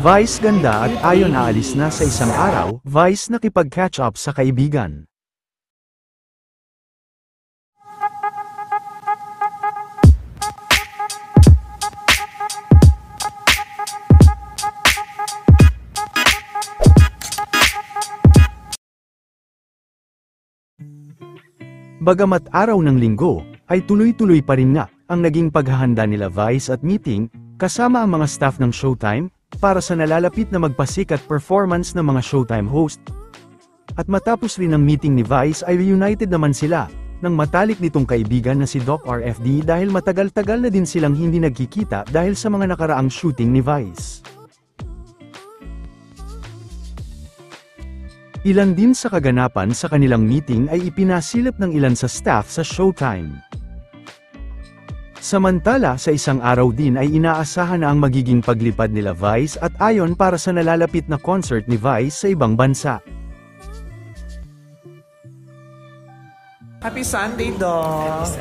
Vice ganda at ayon aalis na sa isang araw, Vice nakipag-catch up sa kaibigan. Bagamat araw ng linggo, ay tuloy-tuloy pa rin nga ang naging paghahanda nila Vice at meeting, kasama ang mga staff ng Showtime, para sa nalalapit na magpasikat performance ng mga Showtime host. At matapos rin ang meeting ni Vice ay reunited naman sila, ng matalik nitong kaibigan na si Doc RFD dahil matagal-tagal na din silang hindi nagkikita dahil sa mga nakaraang shooting ni Vice. Ilan din sa kaganapan sa kanilang meeting ay ipinasilip ng ilan sa staff sa Showtime. Samantala sa isang araw din ay inaasahan na ang magiging paglipad nila Vice at Ayon para sa nalalapit na concert ni Vice sa ibang bansa. Happy Sunday, Doc!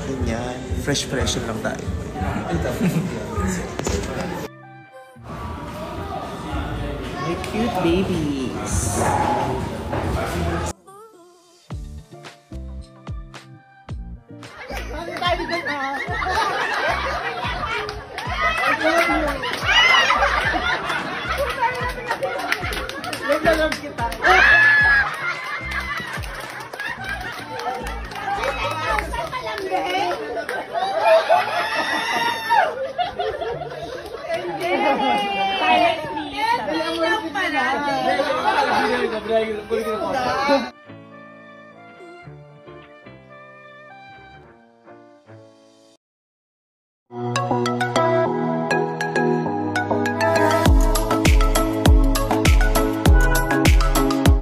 Ganyan, fresh lang tayo. My cute babies! Silent please.